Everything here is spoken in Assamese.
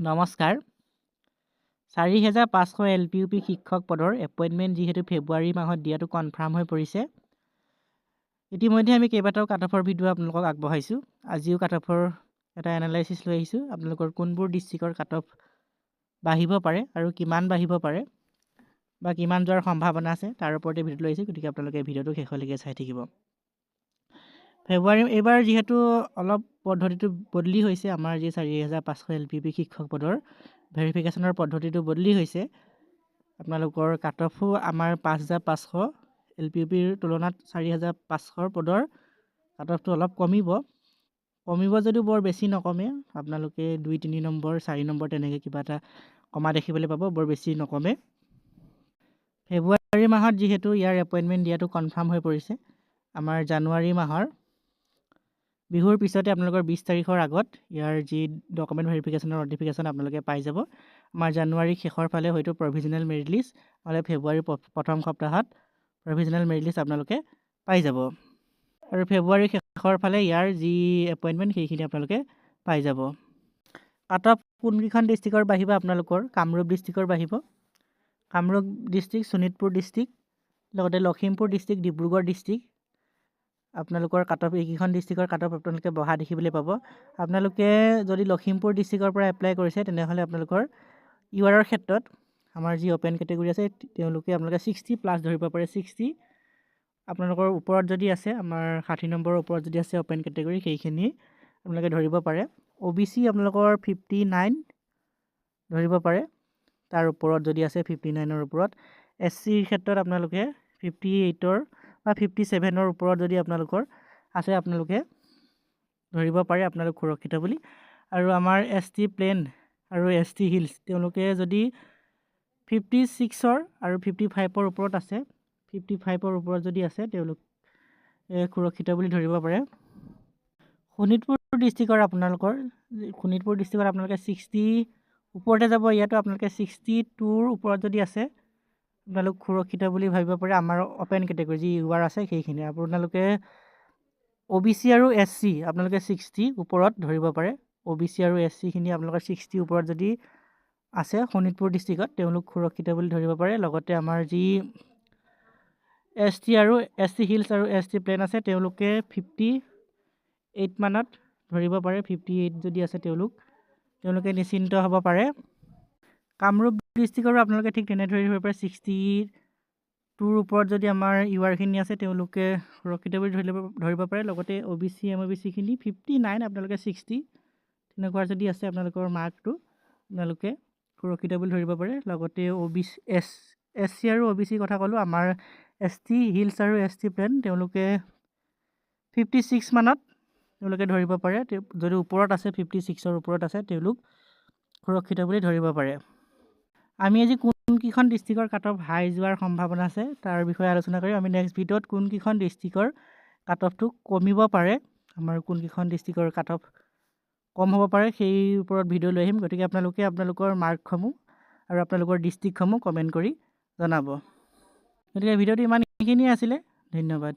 নমস্কাৰ। ৪৫০০ LPUP শিক্ষক পদৰ এপইণ্টমেণ্ট যিহেতু ফেব্ৰুৱাৰী মাহত দিয়াটো কনফাৰ্ম হৈ পৰিছে। ইতিমধ্যে আমি কেইবাটাও কাটঅফৰ ভিডিঅ' আপোনালোকক আগবঢ়াইছোঁ। আজিও কাটঅফৰ এটা এনালাইচিছ লৈ আহিছোঁ। আপোনালোকৰ কোনবোৰ ডিষ্ট্ৰিক্টৰ কাটঅফ বাঢ়িব পাৰে আৰু কিমান বাঢ়িব পাৰে বা কিমান যোৱাৰ সম্ভাৱনা আছে তাৰ ওপৰতে ভিডিঅ' লৈ আহিছোঁ। গতিকে আপোনালোকে ভিডিঅ'টো শেষলৈকে চাই থাকিব। এইবাৰ যিহেতু অলপ পদ্ধতিটো বদলি হৈছে, আমাৰ যি ৪৫০০ LPUP শিক্ষক পদৰ ভেৰিফিকেশ্যনৰ পদ্ধতিটো বদলি হৈছে। আপোনালোকৰ কাটঅফো আমাৰ ৫৫০০ LPUPৰ তুলনাত ৪৫০০ পদৰ কাটঅফটো অলপ কমিব যদিও বৰ বেছি নকমে। আপোনালোকে ২-৩ নম্বৰ ৪ নম্বৰ তেনেকৈ কিবা এটা কমা দেখিবলৈ পাব, বৰ বেছি নকমে। ফেব্ৰুৱাৰী মাহত যিহেতু ইয়াৰ এপইণ্টমেণ্ট দিয়াটো কনফাৰ্ম হৈ পৰিছে, আমাৰ জানুৱাৰী মাহৰ বিহুৰ পিছতে আপোনালোকৰ ২০ তাৰিখৰ আগত ইয়াৰ যি ডকুমেণ্ট ভেৰিফিকেশ্যনৰ নটিফিকেশ্যন আপোনালোকে পাই যাব। আমাৰ জানুৱাৰী শেষৰ ফালে হয়তো প্ৰভিজনেল মেৰিট লিষ্ট, নহ'লে ফেব্ৰুৱাৰী প্ৰথম সপ্তাহত প্ৰভিজনেল মেৰিট লিষ্ট আপোনালোকে পাই যাব। আৰু ফেব্ৰুৱাৰী শেষৰ ফালে ইয়াৰ যি এপইণ্টমেণ্ট সেইখিনি আপোনালোকে পাই যাব। কাটঅফ কোনকেইখন ডিষ্ট্ৰিক্টৰ বাঢ়িব? আপোনালোকৰ কামৰূপ ডিষ্ট্ৰিক্টৰ বাঢ়িব। কামৰূপ ডিষ্ট্ৰিক্ট, শোণিতপুৰ ডিষ্ট্ৰিক্ট, লগতে লখিমপুৰ ডিষ্ট্ৰিক্ট, ডিব্ৰুগড় ডিষ্ট্ৰিক্ট, আপোনালোকৰ কাটঅফ এইকেইখন ডিষ্ট্ৰিক্টৰ কাটঅফ আপোনালোকে বঢ়া দেখিবলৈ পাব। আপোনালোকে যদি লখিমপুৰ ডিষ্ট্ৰিক্টৰ পৰা এপ্লাই কৰিছে তেনেহ'লে আপোনালোকৰ URৰ ক্ষেত্ৰত আমাৰ যি অ'পেন কেটেগৰী আছে আপোনালোকে 60+ ধৰিব পাৰে। 60 আপোনালোকৰ ওপৰত যদি আছে, আমাৰ 60 নম্বৰৰ ওপৰত যদি আছে অ'পেন কেটেগৰী, সেইখিনি আপোনালোকে ধৰিব পাৰে। OBC আপোনালোকৰ 59 ধৰিব পাৰে, তাৰ ওপৰত যদি আছে 59ৰ ওপৰত। SCৰ ক্ষেত্ৰত আপোনালোকে 58 বা 57ৰ ওপৰত যদি আপোনালোকৰ আছে, আপোনালোকে ধৰিব পাৰে আপোনালোক সুৰক্ষিত বুলি। আৰু আমাৰ ST প্লেন আৰু ST হিলছ তেওঁলোকে যদি 56 আৰু 55ৰ ওপৰত আছে, 55ৰ ওপৰত যদি আছে, তেওঁলোক সুৰক্ষিত বুলি ধৰিব পাৰে। শোণিতপুৰ ডিষ্ট্ৰিক্টৰ আপোনালোকে 60 ওপৰতে যাব। ইয়াতো আপোনালোকে 62ৰ ওপৰত যদি আছে, আপোনালোক সুৰক্ষিত বুলি ভাবিব পাৰে। আমাৰ অ'পেন কেটেগৰী যি UR আছে সেইখিনি আপোনালোকে OBC আৰু SC আপোনালোকে 60 ওপৰত ধৰিব পাৰে। OBC আৰু SCখিনি আপোনালোকৰ 60 ওপৰত যদি আছে শোণিতপুৰ ডিষ্ট্ৰিক্টত, তেওঁলোক সুৰক্ষিত বুলি ধৰিব পাৰে। লগতে আমাৰ যি ST আৰু ST হিলছ আৰু ST প্লেন আছে, তেওঁলোকে 58 মানত ধৰিব পাৰে। 58 যদি আছে তেওঁলোকে নিশ্চিন্ত হ'ব পাৰে। কামৰূপ ডিষ্ট্ৰিক্টৰো আপোনালোকে ঠিক তেনেদৰে ধৰিব পাৰে। 62ৰ ওপৰত যদি আমাৰ URখিনি আছে, তেওঁলোকে সুৰক্ষিত বুলি ধৰিব পাৰে। লগতে OBC MOBCখিনি 59 আপোনালোকে 60 তেনেকুৱা যদি আছে, আপোনালোকৰ মাৰ্কটো আপোনালোকে সুৰক্ষিত বুলি ধৰিব পাৰে। লগতে SC আৰু OBC কথা ক'লোঁ। আমাৰ ST হিলছ আৰু ST প্লেন তেওঁলোকে 56 মানত তেওঁলোকে ধৰিব পাৰে। যদি ওপৰত আছে, 56ৰ ওপৰত আছে, তেওঁলোক সুৰক্ষিত বুলি ধৰিব পাৰে। আমি আজি কোনকেইখন ডিষ্ট্ৰিক্টৰ কাটঅফ হাই যোৱাৰ সম্ভাৱনা আছে তাৰ বিষয়ে আলোচনা কৰিম। আমি নেক্সট ভিডিঅ'ত কোনকেইখন ডিষ্ট্ৰিক্টৰ কাটঅফটো কমিব পাৰে, আমাৰ কোনকেইখন ডিষ্ট্ৰিক্টৰ কাটঅফ কম হ'ব পাৰে, সেই ওপৰত ভিডিঅ' লৈ আহিম। গতিকে আপোনালোকে আপোনালোকৰ মাৰ্কসমূহ আৰু আপোনালোকৰ ডিষ্ট্ৰিক্টসমূহ কমেণ্ট কৰি জনাব। গতিকে ভিডিঅ'টো ইমানখিনিয়ে আছিলে। ধন্যবাদ।